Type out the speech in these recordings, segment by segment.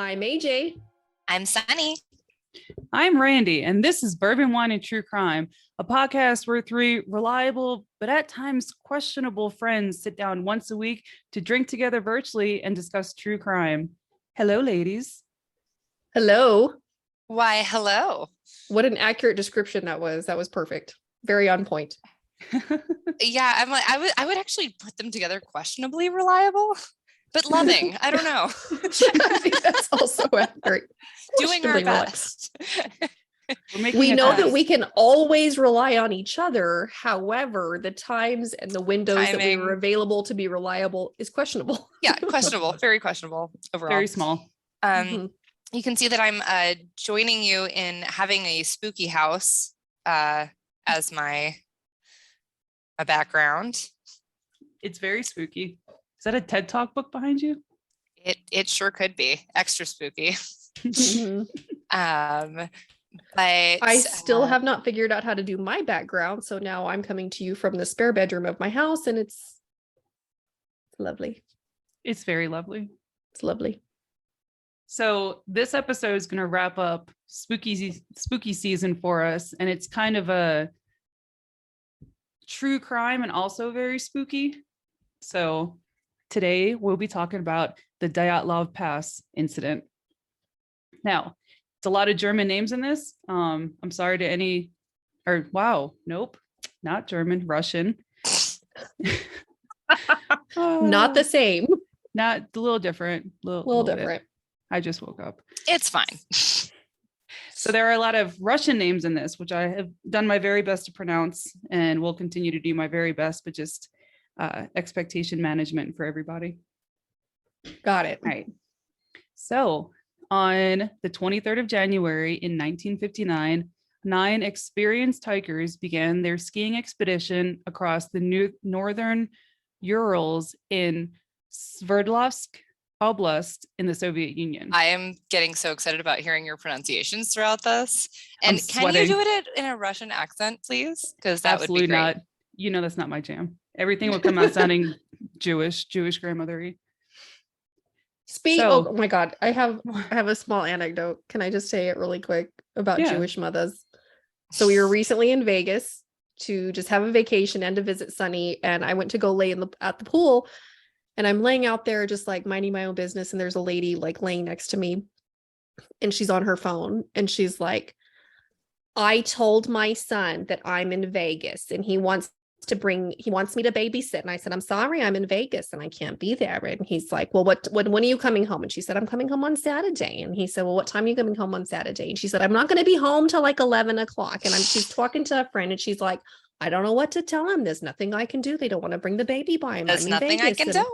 I'm AJ. I'm Sunny. I'm Randy, and this is Bourbon, Wine, and True Crime, a podcast where three reliable but at times questionable friends sit down once a week to drink together virtually and discuss true crime. Hello, ladies. Hello. Why, hello. What an accurate description that was. That was perfect. Very on point. Yeah, I'm like, I would actually put them together questionably reliable, but loving. I don't know. I think that's also accurate. Doing our best. We know that we can always rely on each other. However, the times and the windows that we were available to be reliable is questionable. Yeah, questionable. Very questionable overall. Very small. You can see that I'm joining you in having a spooky house as my background. It's very spooky. Is that a TED Talk book behind you? It sure could be. Extra spooky. Mm-hmm. But I still have not figured out how to do my background, so now I'm coming to you from the spare bedroom of my house, and it's lovely. It's very lovely. It's lovely. So this episode is going to wrap up spooky season for us, and it's kind of a true crime and also very spooky. So today we'll be talking about the Dyatlov Pass incident. Now, it's a lot of German names in this. I'm sorry to any, or wow, nope, not German, Russian. Not the same. Not a little different. Little different. Bit. I just woke up. It's fine. So there are a lot of Russian names in this, which I have done my very best to pronounce and will continue to do my very best, but just expectation management for everybody. Got it. All right. So on the 23rd of January in 1959, 9 experienced hikers began their skiing expedition across the northern Urals in Sverdlovsk Oblast in the Soviet Union. I am getting so excited about hearing your pronunciations throughout this. And can sweating. you do it in a Russian accent, please? Because that Absolutely would be great. Not. You know, that's not my jam. Everything would come out sounding Jewish grandmother-y. Oh my God, I have a small anecdote. Can I just say it really quick about Jewish mothers? So we were recently in Vegas to just have a vacation and to visit Sunny, and I went to go lay at the pool, and I'm laying out there just like minding my own business, and there's a lady like laying next to me, and she's on her phone, and she's like, I told my son that I'm in Vegas and he wants me to babysit. And I said, I'm sorry, I'm in Vegas and I can't be there. And he's like, well, when are you coming home? And she said, I'm coming home on Saturday. And he said, well, what time are you coming home on Saturday? And she said, I'm not going to be home till like 11 o'clock. And she's talking to a friend and she's like, I don't know what to tell him. There's nothing I can do. They don't want to bring the baby by him. There's nothing I can do.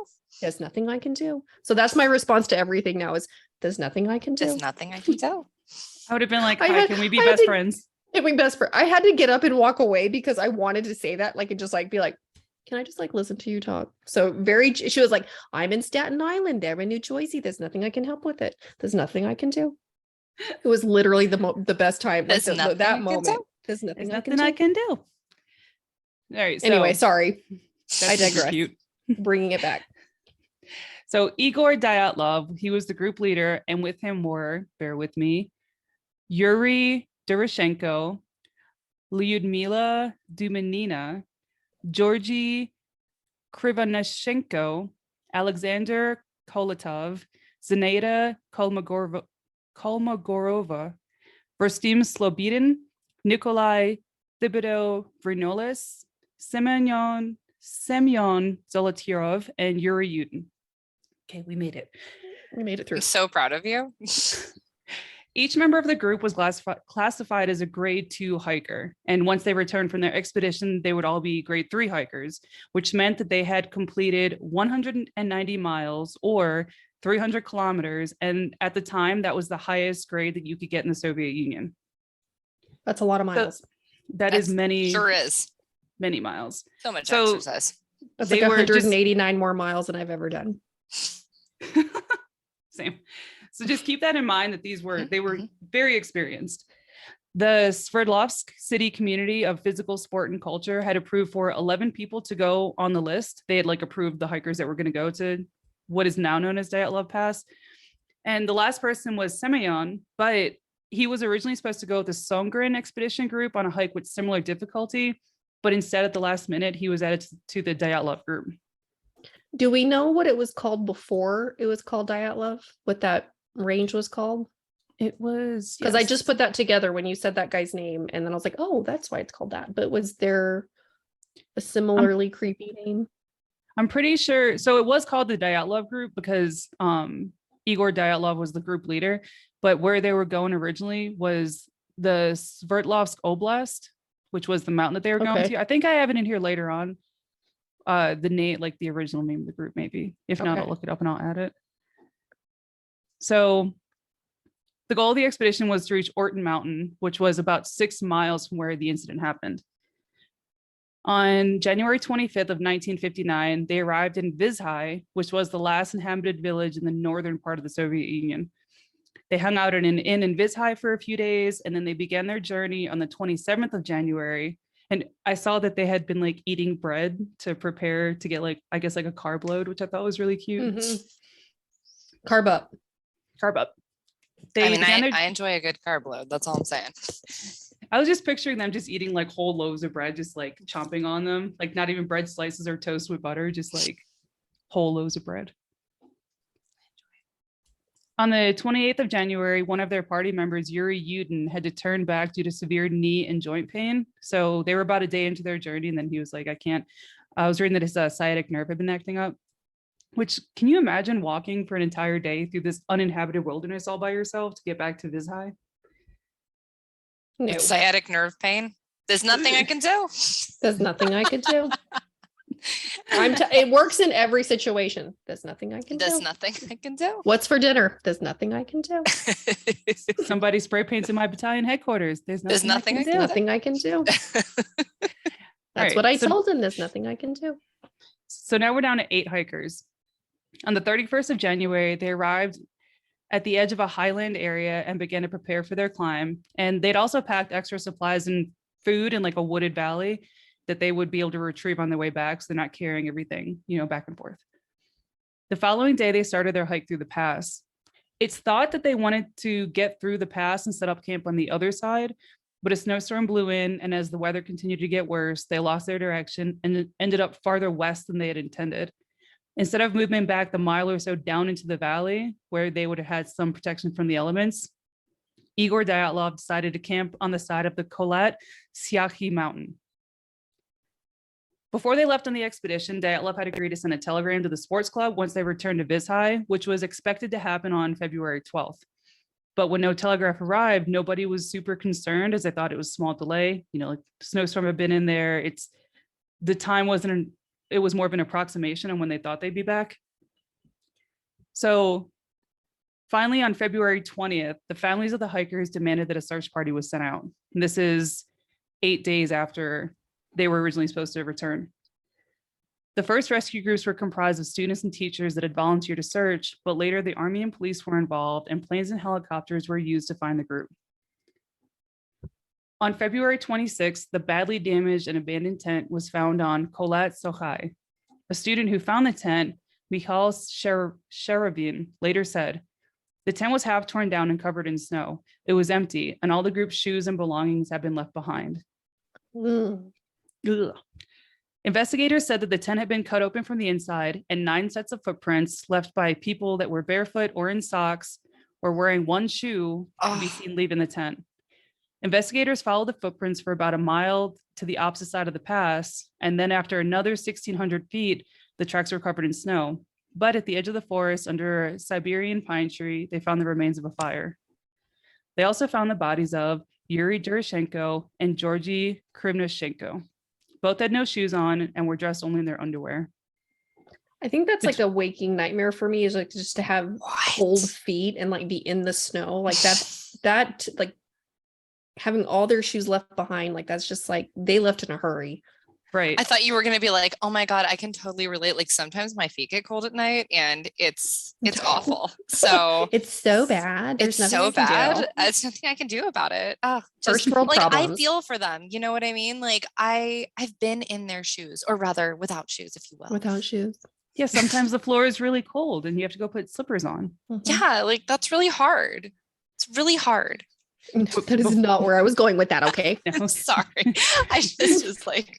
There's nothing I can do. So that's my response to everything now is there's nothing I can do. There's nothing I can do. I would have been like, hi, can we be best friends? I had to get up and walk away because I wanted to say that, like, and just like be like, can I just like listen to you talk? So she was like, I'm in Staten Island. They're in New Jersey. There's nothing I can help with it. There's nothing I can do. It was literally the best time. Like that moment. There's nothing I can do. All right. So anyway, sorry. I digress. Cute. Bringing it back. So Igor Dyatlov, he was the group leader, and with him were, bear with me, Yuri Doroshenko, Lyudmila Dumanina, Georgy Krivonishenko, Alexander Kolatov, Zenaida Kolmogorova, Verstim Slobodin, Nikolai Thibodeau Vrinolis, Semyon Zolotirov, and Yuri Yudin. Okay, we made it. We made it through. I'm so proud of you. Each member of the group was classified as a grade 2 hiker. And once they returned from their expedition, they would all be grade 3 hikers, which meant that they had completed 190 miles or 300 kilometers. And at the time, that was the highest grade that you could get in the Soviet Union. That's a lot of miles. So that is many. Sure is. Many miles. So much exercise. That's like 189 more miles than I've ever done. Same. So just keep that in mind that they were very experienced. The Sverdlovsk City Community of Physical Sport and Culture had approved for 11 people to go on the list. They had approved the hikers that were going to go to what is now known as Dyatlov Pass. And the last person was Semyon, but he was originally supposed to go with the Songren expedition group on a hike with similar difficulty, but instead at the last minute, he was added to the Dyatlov group. Do we know what it was called before it was called Dyatlov? What that range was called? It was, because I just put that together when you said that guy's name, and then I was like, oh, that's why it's called that. But was there a similarly creepy name? I'm pretty sure. So it was called the Dyatlov group because Igor Dyatlov was the group leader, but where they were going originally was the Sverdlovsk Oblast, which was the mountain that they were going to. I think I have it in here later on. The name, like the original name of the group, maybe. If not, I'll look it up and I'll add it. So the goal of the expedition was to reach Orton Mountain, which was about 6 miles from where the incident happened. On January 25th of 1959, they arrived in Vizhai, which was the last inhabited village in the northern part of the Soviet Union. They hung out in an inn in Vizhai for a few days, and then they began their journey on the 27th of January. And I saw that they had been like eating bread to prepare to get like, I guess like a carb load, which I thought was really cute. Mm-hmm. Carb up. Carb up. I enjoy a good carb load. That's all I'm saying. I was just picturing them just eating like whole loaves of bread, just like chomping on them, like not even bread slices or toast with butter, just like whole loaves of bread. On the 28th of January, one of their party members, Yuri Yudin, had to turn back due to severe knee and joint pain. So they were about a day into their journey, and then he was like, I can't. I was reading that his sciatic nerve had been acting up. Which, can you imagine walking for an entire day through this uninhabited wilderness all by yourself to get back to Vizhai? No. It's sciatic nerve pain. There's nothing I can do. There's nothing I could do. It works in every situation. There's nothing I can do. There's nothing I can do. What's for dinner? There's nothing I can do. Somebody spray paints in my battalion headquarters. There's nothing I can do. Nothing I can do. That's what I told him. There's nothing I can do. So now we're down to 8 hikers. On the 31st of January, they arrived at the edge of a highland area and began to prepare for their climb. And they'd also packed extra supplies and food in like a wooded valley that they would be able to retrieve on their way back, so they're not carrying everything, back and forth. The following day, they started their hike through the pass. It's thought that they wanted to get through the pass and set up camp on the other side, but a snowstorm blew in, and as the weather continued to get worse, they lost their direction and ended up farther west than they had intended. Instead of moving back the mile or so down into the valley, where they would have had some protection from the elements, Igor Dyatlov decided to camp on the side of the Kholat Syakhi mountain. Before they left on the expedition, Dyatlov had agreed to send a telegram to the sports club once they returned to Vizhai, which was expected to happen on February 12th. But when no telegraph arrived, nobody was super concerned, as they thought it was a small delay. Like snowstorm had been in there. The time wasn't it was more of an approximation on when they thought they'd be back. So finally, on February 20th, the families of the hikers demanded that a search party was sent out. And this is 8 days after they were originally supposed to return. The first rescue groups were comprised of students and teachers that had volunteered to search, but later the Army and police were involved, and planes and helicopters were used to find the group. On February 26th, the badly damaged and abandoned tent was found on Kholat Sokhai. A student who found the tent, Mikhail Sheravin, later said, "The tent was half torn down and covered in snow. It was empty, and all the group's shoes and belongings had been left behind." Ugh. Investigators said that the tent had been cut open from the inside, and 9 sets of footprints left by people that were barefoot or in socks or wearing one shoe could be seen leaving the tent. Investigators followed the footprints for about a mile to the opposite side of the pass, and then after another 1,600 feet, the tracks were covered in snow. But at the edge of the forest, under a Siberian pine tree, they found the remains of a fire. They also found the bodies of Yuri Durashenko and Georgy Krivnashenko. Both had no shoes on and were dressed only in their underwear. I think that's like a waking nightmare for me, is like just to have cold feet and like be in the snow. Like that like having all their shoes left behind, like that's just like they left in a hurry. Right. I thought you were going to be like, oh my God, I can totally relate. Like sometimes my feet get cold at night and it's awful. So it's so bad. It's so bad. There's nothing I can do about it. First world like problems. I feel for them. You know what I mean? Like I've been in their shoes, or rather without shoes, if you will. Without shoes. Yeah, sometimes the floor is really cold and you have to go put slippers on. Yeah, like that's really hard. It's really hard. That is not where I was going with that. Okay. No. Sorry. I just was like,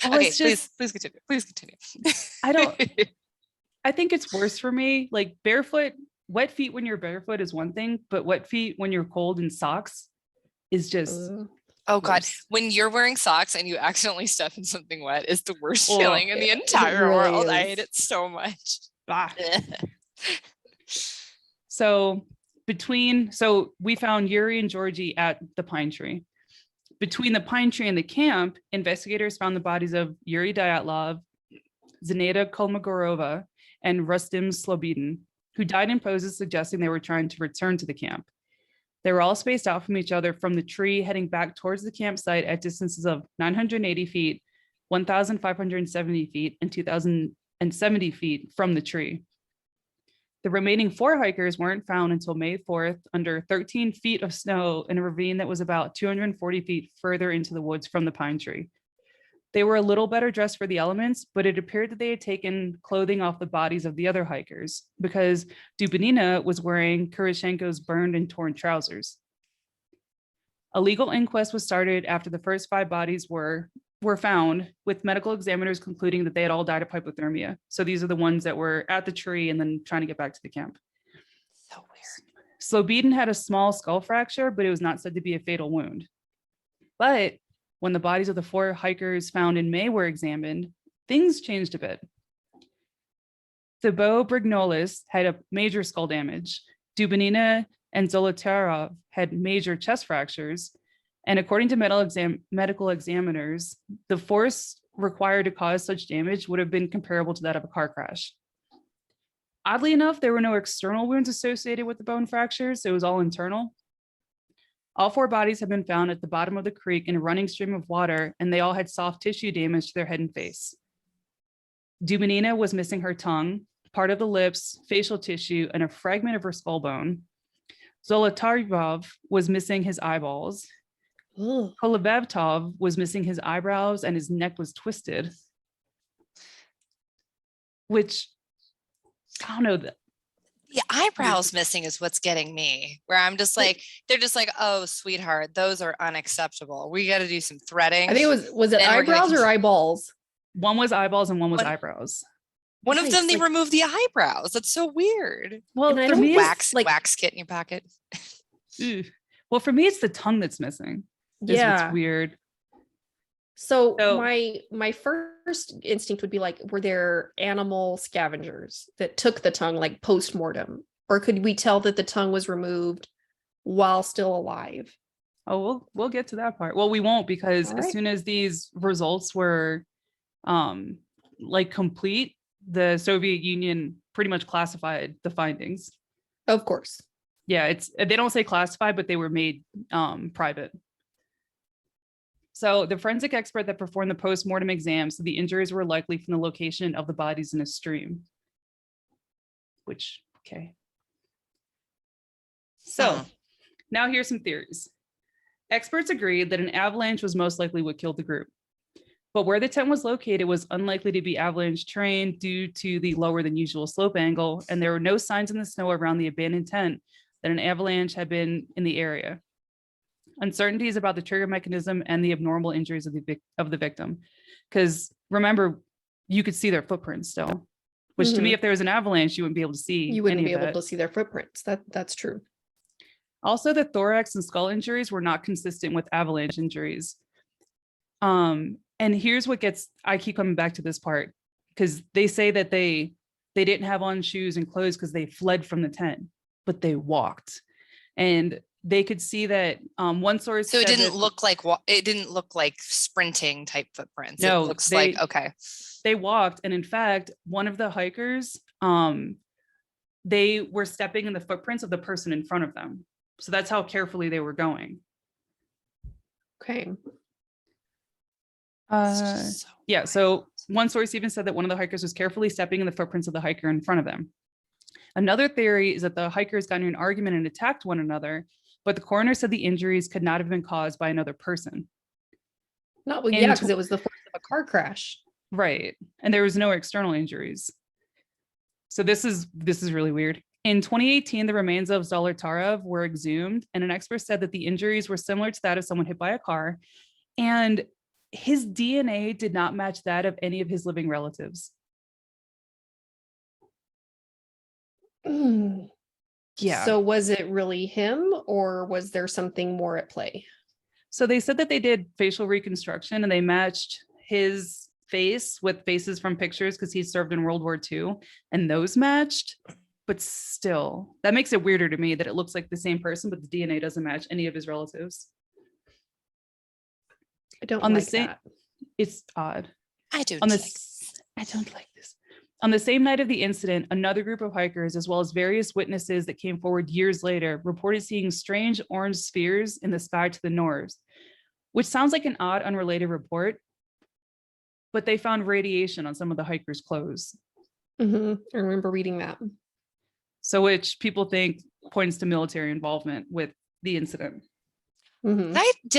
Well, okay, it's just, please continue. Please continue. I think it's worse for me. Like barefoot, wet feet when you're barefoot is one thing, but wet feet when you're cold in socks is just Oh God, worse. when you're wearing socks and you accidentally step in something wet is the worst Oh, feeling in the entire really world. I is. hate it so much. Ah. So we found Yuri and Georgie at the pine tree. Between the pine tree and the camp, investigators found the bodies of Yuri Dyatlov, Zenaida Kolmogorova, and Rustim Slobodin, who died in poses suggesting they were trying to return to the camp. They were all spaced out from each other from the tree heading back towards the campsite at distances of 980 feet, 1,570 feet, and 2,070 feet from the tree. The remaining 4 hikers weren't found until May 4th under 13 feet of snow in a ravine that was about 240 feet further into the woods from the pine tree. They were a little better dressed for the elements, but it appeared that they had taken clothing off the bodies of the other hikers because Dubinina was wearing Kurashenko's burned and torn trousers. A legal inquest was started after the first 5 bodies were found, with medical examiners concluding that they had all died of hypothermia. So these are the ones that were at the tree and then trying to get back to the camp. So weird. Slobodin had a small skull fracture, but it was not said to be a fatal wound. But when the bodies of the 4 hikers found in May were examined, things changed a bit. Thibaut Brignoles had a major skull damage. Dubinina and Zolotarov had major chest fractures. And according to medical examiners, the force required to cause such damage would have been comparable to that of a car crash. Oddly enough, there were no external wounds associated with the bone fractures. It was all internal. All 4 bodies have been found at the bottom of the creek in a running stream of water, and they all had soft tissue damage to their head and face. Dubinina was missing her tongue, part of the lips, facial tissue, and a fragment of her skull bone. Zolotaryov was missing his eyeballs. Kolevatov was missing his eyebrows and his neck was twisted. Which, I don't know. The eyebrows missing is what's getting me, where I'm just like, they're just like, oh, sweetheart, those are unacceptable. We got to do some threading. I think was it eyebrows or eyeballs? One was eyeballs and one was eyebrows. One of them, they removed the eyebrows. That's so weird. Well, for me, wax kit in your pocket. Well, for me, it's the tongue that's missing. Yeah, it's weird. So my first instinct would be like, were there animal scavengers that took the tongue like post-mortem, or could we tell that the tongue was removed while still alive? Oh, we'll get to that part. Well, we won't, because as soon as these results were complete, the Soviet Union pretty much classified the findings. Of course. Yeah, they don't say classified, but they were made private. So the forensic expert that performed the post-mortem exam said the injuries were likely from the location of the bodies in a stream. Okay. So now here's some theories. Experts agreed that an avalanche was most likely what killed the group. But where the tent was located was unlikely to be avalanche terrain due to the lower than usual slope angle, and there were no signs in the snow around the abandoned tent that an avalanche had been in the area. Uncertainties about the trigger mechanism and the abnormal injuries of the victim. Because remember, you could see their footprints still, which to me, if there was an avalanche, you wouldn't be able to see. You wouldn't be able to see their footprints. That's true. Also, the thorax and skull injuries were not consistent with avalanche injuries. And here's what I keep coming back to this part, because they say that they didn't have on shoes and clothes because they fled from the tent, but they walked. And they could see that one source. So it didn't look like sprinting type footprints. No, it looks like, okay. They walked. And in fact, one of the hikers, they were stepping in the footprints of the person in front of them. So that's how carefully they were going. Okay. So one source even said that one of the hikers was carefully stepping in the footprints of the hiker in front of them. Another theory is that the hikers got in an argument and attacked one another, but the coroner said the injuries could not have been caused by another person. Because it was the force of a car crash. Right. And there was no external injuries. So this is really weird. In 2018, the remains of Zolotarev were exhumed, and an expert said that the injuries were similar to that of someone hit by a car, and his DNA did not match that of any of his living relatives. Yeah. So was it really him, or was there something more at play? So they said that they did facial reconstruction and they matched his face with faces from pictures because he served in World War II, and those matched. But still, that makes it weirder to me that it looks like the same person, but the DNA doesn't match any of his relatives. I don't like that. It's odd. I don't like this. On the same night of the incident, another group of hikers, as well as various witnesses that came forward years later, reported seeing strange orange spheres in the sky to the north, which sounds like an odd, unrelated report, but they found radiation on some of the hikers' clothes. I remember reading that. So which people think points to military involvement with the incident. Did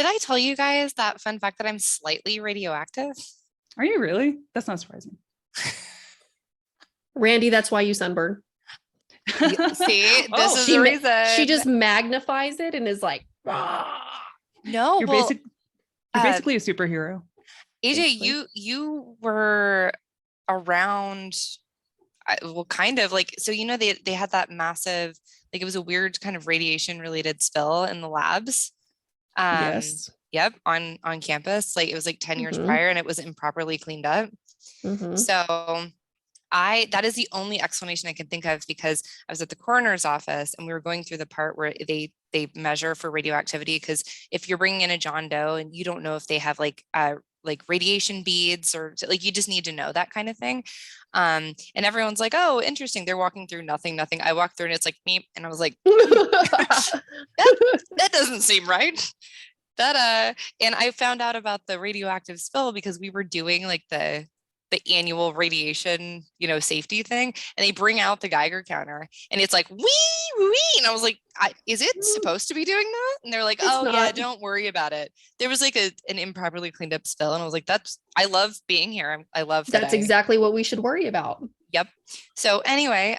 I tell you guys that fun fact that I'm slightly radioactive? Are you really? That's not surprising. Randy, that's why you sunburn. See, this is the reason. She just magnifies it and is like, no, you're basically a superhero. AJ, you were around, well, kind of like, so, you know, they had that massive, like, it was a weird kind of radiation related spill in the labs. Yes. Yep. On campus. Like, it was like 10 years prior, and it was improperly cleaned up. So that is the only explanation I can think of, because I was at the coroner's office and we were going through the part where they measure for radioactivity. Because if you're bringing in a John Doe and you don't know if they have like radiation beads, or like, you just need to know that kind of thing. And everyone's like, oh, interesting. They're walking through nothing. I walked through and it's like me. And I was like, that doesn't seem right. And I found out about the radioactive spill because we were doing like the annual radiation, safety thing. And they bring out the Geiger counter and it's like, wee. And I was like, is it supposed to be doing that? And they're like, yeah, don't worry about it. There was like an improperly cleaned up spill. And I was like, I love being here. I love that. That's exactly what we should worry about. Yep. So anyway,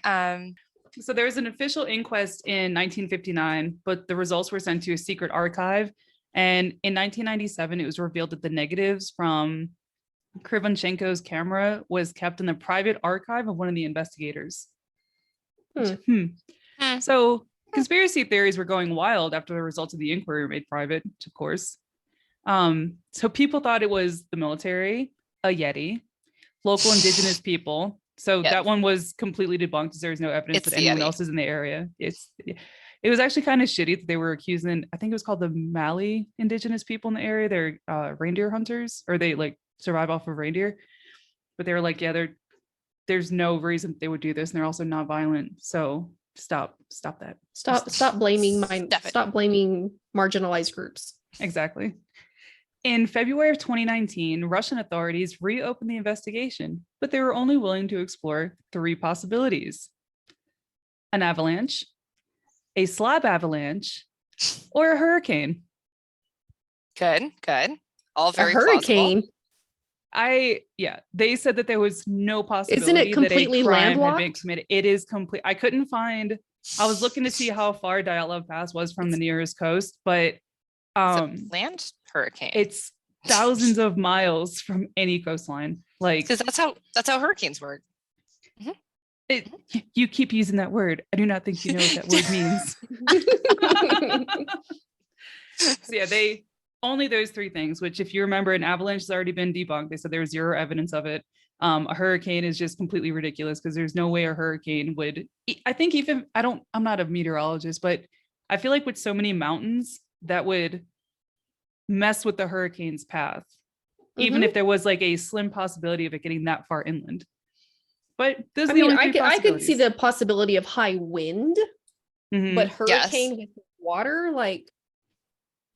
so there was an official inquest in 1959, but the results were sent to a secret archive. And in 1997, it was revealed that the negatives from Krivonchenko's camera was kept in the private archive of one of the investigators. So conspiracy theories were going wild after the results of the inquiry were made private, of course. So people thought it was the military, a Yeti, local indigenous people. So that one was completely debunked, because there's no evidence that anyone else is in the area. It was actually kind of shitty that they were accusing, I think it was called the Mali indigenous people in the area. They're reindeer hunters, or they like survive off of reindeer. But they were like, yeah, there's no reason they would do this, and they're also not violent. So stop that. Stop blaming marginalized groups. Exactly. In February of 2019, Russian authorities reopened the investigation, but they were only willing to explore 3 possibilities: an avalanche, a slab avalanche, or a hurricane. Good. All very a hurricane. Plausible. They said that there was no possibility. Isn't it completely that a crime landlocked? had been committed. It is complete. I couldn't find. I was looking to see how far Dyatlov Pass was from the nearest coast, but it's a land hurricane. It's thousands of miles from any coastline. Like, because that's how hurricanes work. You keep using that word. I do not think you know what that word means. So yeah, they only those 3 things, which, if you remember, an avalanche has already been debunked. They said there was 0 evidence of it. A hurricane is just completely ridiculous, because there's no way a hurricane would, I think, even, I'm not a meteorologist, but I feel like with so many mountains, that would mess with the hurricane's path, even if there was like a slim possibility of it getting that far inland. But those are the only 3 I could see the possibility of high wind, but hurricane with water, like,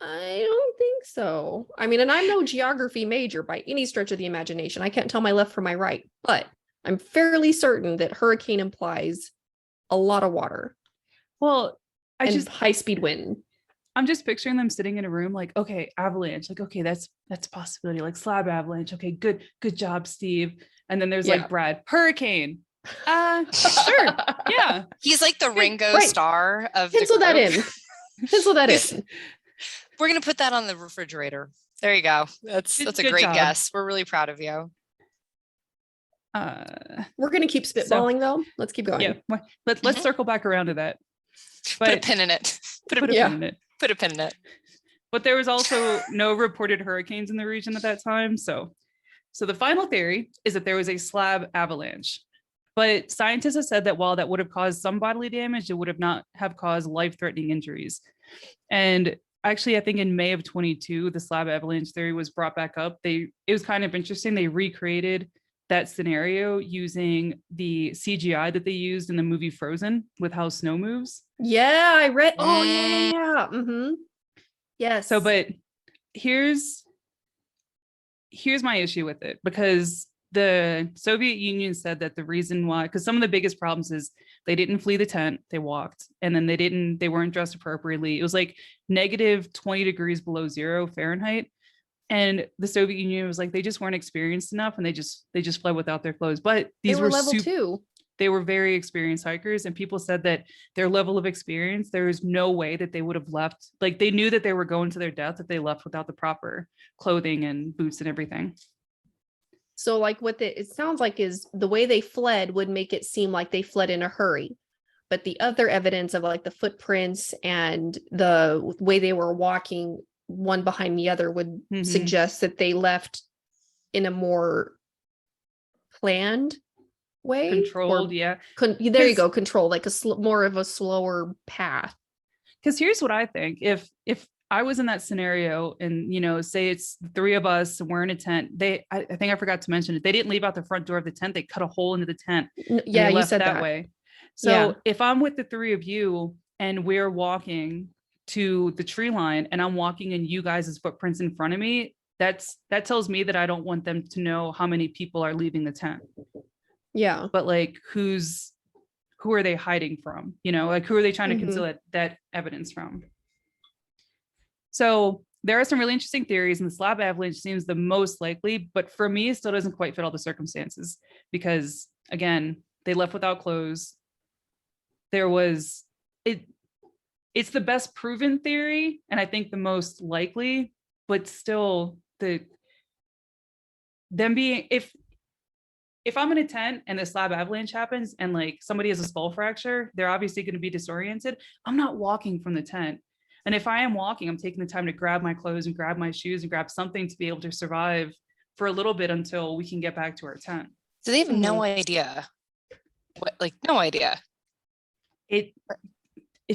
I don't think so. I mean, and I'm no geography major by any stretch of the imagination. I can't tell my left from my right, but I'm fairly certain that hurricane implies a lot of water. Well, high speed wind. I'm just picturing them sitting in a room like, okay, avalanche, like, okay, that's a possibility, like slab avalanche. Okay, good job, Steve. And then there's like Brad, hurricane. Sure. Yeah. He's like the Ringo Starr of Pencil that in. Pencil that in. We're gonna put that on the refrigerator. There you go. That's a great guess. We're really proud of you. We're gonna keep spitballing though. Let's keep going. Yeah. Let's circle back around to that. But put a pin in it. Put a pin in it. Put a pin in it. But there was also no reported hurricanes in the region at that time. So the final theory is that there was a slab avalanche. But scientists have said that while that would have caused some bodily damage, it would have not have caused life-threatening injuries. And actually, I think in May of 22, the slab avalanche theory was brought back up. It was kind of interesting. They recreated that scenario using the CGI that they used in the movie Frozen with how snow moves. Yeah, I read. Oh, yeah. Mm-hmm. Yes. So, but here's my issue with it, because the Soviet Union said that the reason why, because some of the biggest problems is they didn't flee the tent, they walked, and then they weren't dressed appropriately. It was like negative 20 degrees below zero Fahrenheit. And the Soviet Union was like, they just weren't experienced enough, and they just fled without their clothes. But these were level 2. They were very experienced hikers, and people said that their level of experience, there is no way that they would have left. Like, they knew that they were going to their death if they left without the proper clothing and boots and everything. So like what it sounds like is the way they fled would make it seem like they fled in a hurry. But the other evidence of like the footprints and the way they were walking one behind the other would suggest that they left in a more planned way. Controlled, yeah. There you go, controlled, like more of a slower path. Because here's what I think. If I was in that scenario and, say it's the three of us and we're in a tent, I think I forgot to mention it. They didn't leave out the front door of the tent. They cut a hole into the tent. Yeah, you said that way. So if I'm with the three of you and we're walking to the tree line and I'm walking in you guys' footprints in front of me, that tells me that I don't want them to know how many people are leaving the tent. Yeah. But like, who are they hiding from? Like, who are they trying to conceal that evidence from? So there are some really interesting theories, and the slab avalanche seems the most likely, but for me, it still doesn't quite fit all the circumstances because, again, they left without clothes. It's the best proven theory, and I think the most likely, but still if I'm in a tent and the slab avalanche happens and like somebody has a skull fracture, they're obviously going to be disoriented. I'm not walking from the tent. And if I am walking, I'm taking the time to grab my clothes and grab my shoes and grab something to be able to survive for a little bit until we can get back to our tent. So they have no idea. No idea. It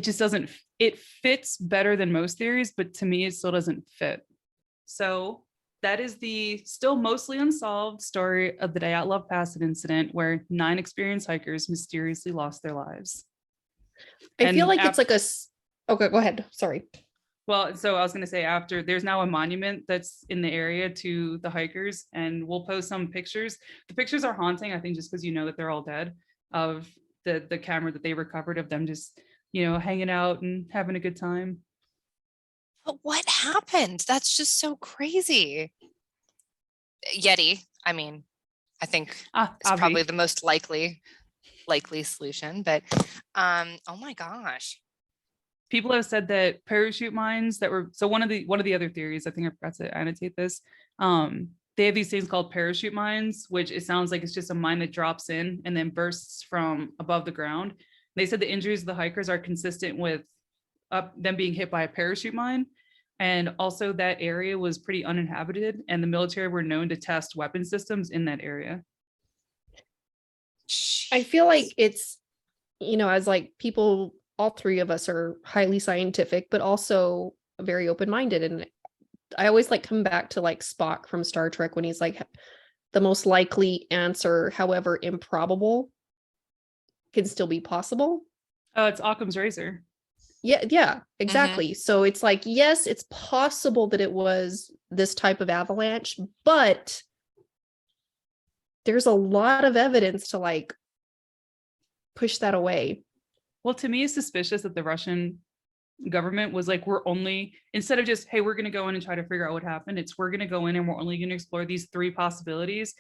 just doesn't, it fits better than most theories, but to me, it still doesn't fit. So that is the still mostly unsolved story of the Dyatlov Pass incident, where 9 experienced hikers mysteriously lost their lives. I feel like it's like okay, go ahead. Sorry. Well, so I was going to say, after, there's now a monument that's in the area to the hikers, and we'll post some pictures. The pictures are haunting, I think, just because that they're all dead, of the camera that they recovered of them just, hanging out and having a good time. But what happened? That's just so crazy. Yeti, I mean, I think it's probably the most likely solution, but oh my gosh. People have said that parachute mines that were, so one of the other theories, I think I forgot to annotate this, they have these things called parachute mines, which it sounds like it's just a mine that drops in and then bursts from above the ground. They said the injuries of the hikers are consistent with them being hit by a parachute mine. And also that area was pretty uninhabited, and the military were known to test weapon systems in that area. I feel like it's, as like people, all three of us are highly scientific, but also very open-minded. And I always like come back to like Spock from Star Trek when he's like, the most likely answer, however improbable, can still be possible. It's Occam's razor. Yeah, exactly. So it's like, yes, it's possible that it was this type of avalanche, but there's a lot of evidence to like push that away. Well, to me, it's suspicious that the Russian government was like, we're only, instead of just, hey, we're going to go in and try to figure out what happened, it's we're going to go in and we're only going to explore these 3 possibilities,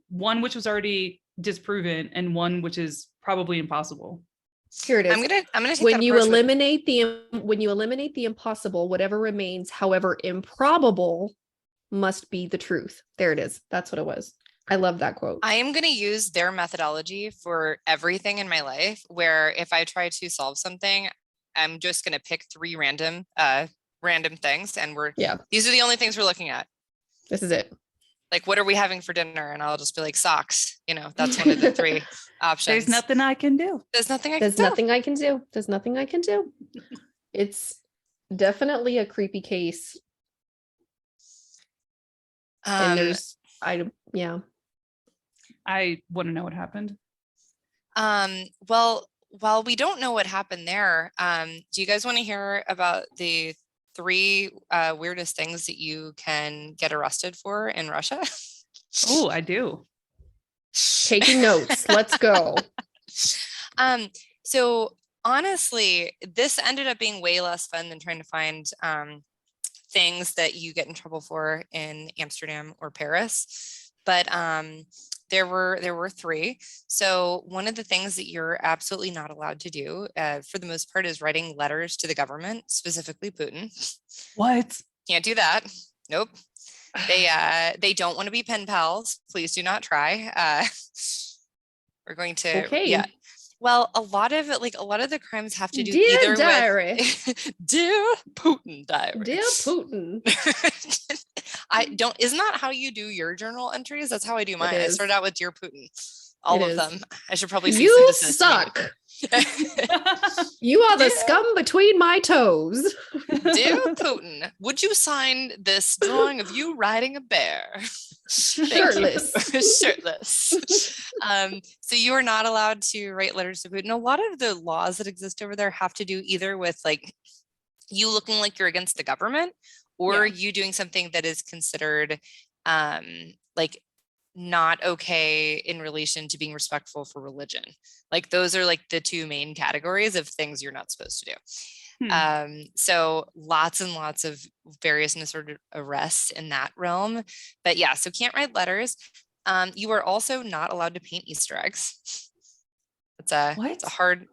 one which was already disproven and one which is probably impossible. Here it is. I'm gonna take when that you approach eliminate the impossible, whatever remains, however improbable, must be the truth. There it is. That's what it was. I love that quote. I am going to use their methodology for everything in my life, where if I try to solve something, I'm just going to pick 3 random things, and these are the only things we're looking at. This is it. Like, what are we having for dinner? And I'll just be like, socks. That's one of the 3 options. There's nothing I can do. There's nothing I can do. It's definitely a creepy case. And I want to know what happened. Well, while we don't know what happened there, do you guys want to hear about the 3 weirdest things that you can get arrested for in Russia? Oh, I do. Taking notes. Let's go. So honestly, this ended up being way less fun than trying to find things that you get in trouble for in Amsterdam or Paris. But there were 3. So one of the things that you're absolutely not allowed to do, for the most part, is writing letters to the government, specifically Putin. What? Can't do that. Nope. They don't want to be pen pals. Please do not try. We're going to. Okay. Yeah. Well, a lot of the crimes have to do Dear either diary. with Dear Putin diary. Dear Putin. Isn't that how you do your journal entries? That's how I do mine. I is. start out with Dear Putin. All It of is. them. I should probably You suck. You are the scum between my toes. Dear Putin, would you sign this drawing of you riding a bear? Shirtless. Shirtless. So you are not allowed to write letters to Putin. A lot of the laws that exist over there have to do either with like you looking like you're against the government, or you doing something that is considered like not okay in relation to being respectful for religion. Like those are like the 2 main categories of things you're not supposed to do. So lots and lots of various sort of arrests in that realm. But yeah, so can't write letters. You are also not allowed to paint Easter eggs. It's a hard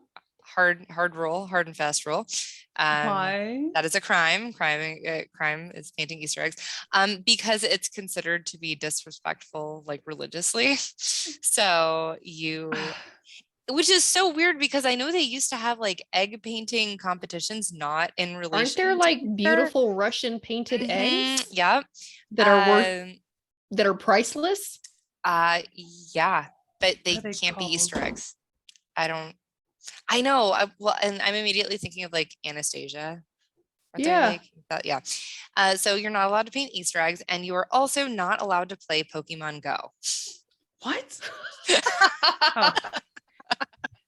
rule, hard and fast rule. Why? That is a crime. Crime is painting Easter eggs, because it's considered to be disrespectful, like religiously. So which is so weird because I know they used to have like egg painting competitions, not in relation. Aren't there like beautiful Russian painted eggs? Yeah, that are priceless. Yeah, but they can't be Easter eggs. I know. And I'm immediately thinking of like Anastasia. Yeah. So you're not allowed to paint Easter eggs, and you are also not allowed to play Pokemon Go. What?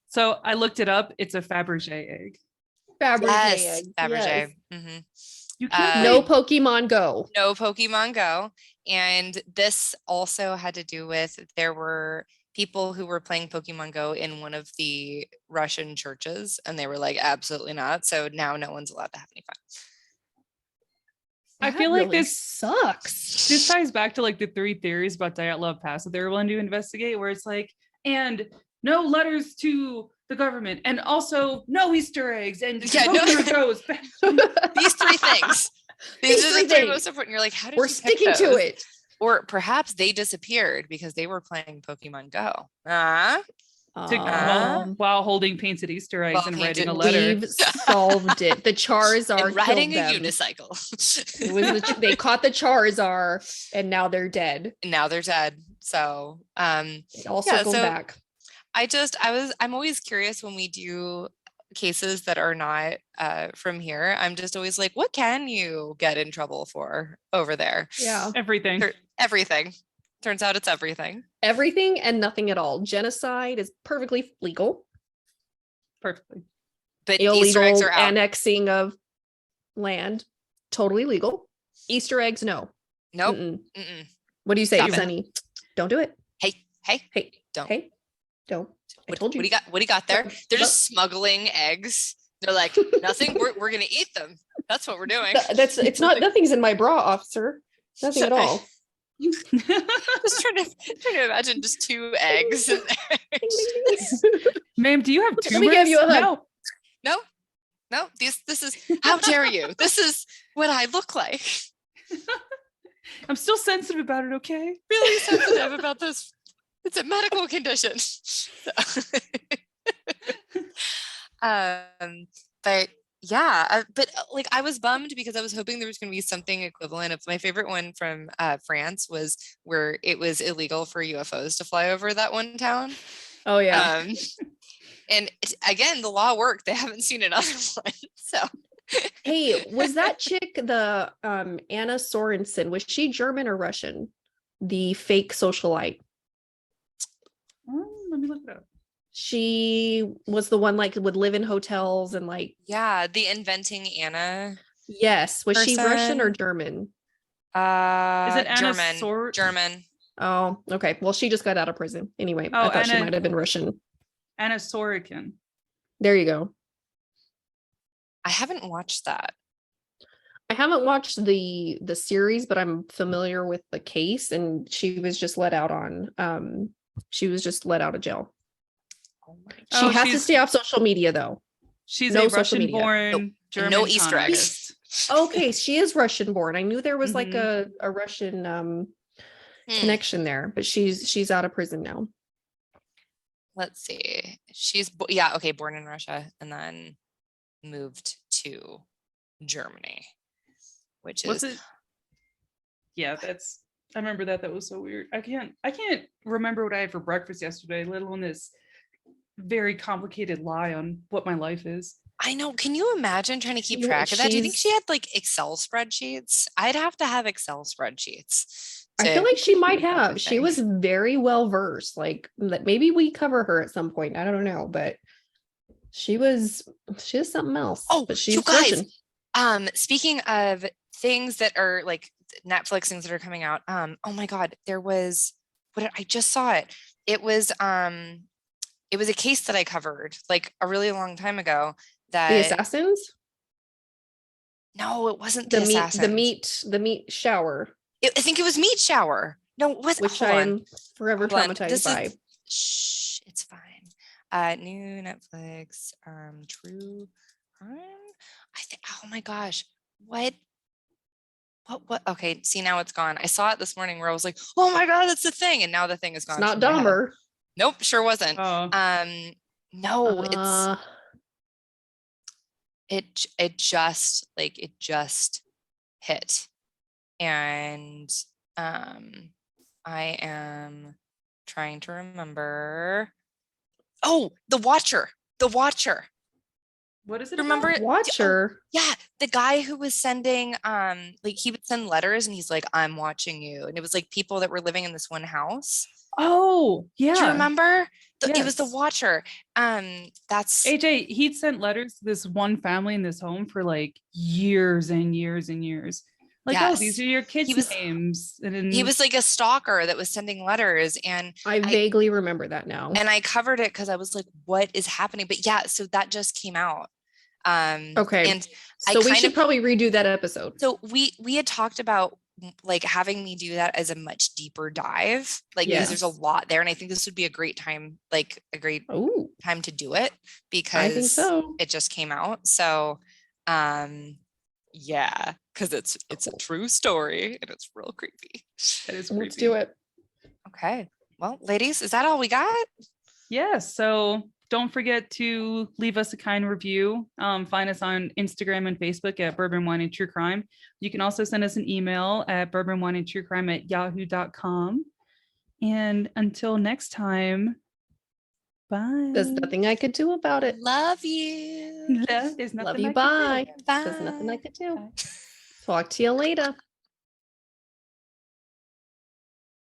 So I looked it up. It's a Fabergé egg. Fabergé egg. Fabergé. Yes. Mm-hmm. You can't no Pokemon Go. No Pokemon Go. And this also had to do with there were people who were playing Pokemon Go in one of the Russian churches, and they were like, absolutely not. So now no one's allowed to have any fun. I feel like really this sucks. This ties back to like the 3 theories about Dyatlov Pass that they were willing to investigate, where it's like, and no letters to the government, and also no Easter eggs, and Pokemon Goes. These 3 things. These are the 3 most important. You're like, how did we're you pick sticking those? to it? Or perhaps they disappeared because they were playing Pokemon Go. While holding painted Easter eggs and writing a letter. We've solved it. The Charizard and riding killed a them. unicycle. It was they caught the Charizard, and now they're dead. So it all circled back. I'm always curious when we do cases that are not from here. I'm just always like, what can you get in trouble for over there? Yeah. Everything. Turns out it's everything. Everything and nothing at all. Genocide is perfectly legal. Perfectly. But illegal Easter eggs are out. Annexing of land, totally legal. Easter eggs, no. Nope. Mm-mm. What do you say, Sunny? Don't do it. Hey, don't. Hey, don't. I told you. What do you got there? They're just smuggling eggs. They're like, nothing. We're gonna eat them. That's what we're doing. It's not. Nothing's in my bra, officer. Nothing at all. Just trying to imagine just 2 eggs in there. Ma'am, do you have tumors? Let me give you a hug. No. This is, how dare you? This is what I look like. I'm still sensitive about it, okay? Really sensitive about this. It's a medical condition. But yeah, but like I was bummed because I was hoping there was going to be something equivalent of my favorite one from France was where it was illegal for UFOs to fly over that one town. Oh yeah. And again, the law worked. They haven't seen another one. So hey, was that chick the Anna Sorensen, was she German or Russian? The fake socialite. Let me look it up. She was the one like would live in hotels and like the inventing Anna. Yes. Was she Russian or German? Is it Anna German. Oh, okay. Well, she just got out of prison. Anyway, I thought she might have been Russian. Anna Sorokin. There you go. I haven't watched that. I haven't watched the series, but I'm familiar with the case, and she was just let out on of jail. Oh my God. She has to stay off social media though. She's a Russian-born German. No Easter eggs. Okay, she is Russian-born. I knew there was like a Russian connection there, but she's out of prison now. Let's see. She's born in Russia and then moved to Germany, which is yeah, I remember that was so weird. I can't remember what I had for breakfast yesterday, let alone this very complicated lie on what my life is. I know. Can you imagine trying to keep track of that? Do you think she had like Excel spreadsheets? I'd have to have Excel spreadsheets. I feel like she might have. She was very well versed. Like maybe we cover her at some point. I don't know, but she is something else. Oh, but she's you guys. Russian. Speaking of things that are like Netflix things that are coming out. Oh my God, I just saw it. It was a case that I covered like a really long time ago. The Assassins? No, it wasn't the Assassins. The meat shower. I think it was Meat Shower. No, it was which I'm forever traumatized by. Shh, it's fine. New Netflix, True Crime. I think. Oh my gosh, what? Okay, see now it's gone. I saw it this morning where I was like, oh my God, that's the thing, and now the thing is gone. It's not Dahmer. Nope, sure wasn't. Oh. No, it just hit, and I am trying to remember. Oh, The Watcher. What is it? Remember it? Watcher? Yeah, the guy who was sending like he would send letters and he's like, I'm watching you, and it was like people that were living in this one house. Oh, yeah. Do you remember? Yes. It was The Watcher. That's AJ. He'd sent letters to this one family in this home for like years and years and years. Like, yes. Oh, these are your kids' names. And he was like a stalker that was sending letters, and I vaguely remember that now. And I covered it because I was like, "What is happening?" But yeah, so that just came out. Okay, and so we should probably redo that episode. So we had talked about like having me do that as a much deeper dive, like because there's a lot there, and I think this would be a great time, like a great time to do it because I think so. It just came out. So, yeah, because it's a true story and it's real creepy. It is creepy. Let's do it. Okay. Well, ladies, is that all we got? Yeah. So don't forget to leave us a kind review. Find us on Instagram and Facebook at Bourbon Wine and True Crime. You can also send us an email at bourbonwineandtruecrime@yahoo.com. And until next time, bye. There's nothing I could do about it. Love you. There's nothing. Love you. I Bye. Bye. There's nothing I could do. Talk to you later.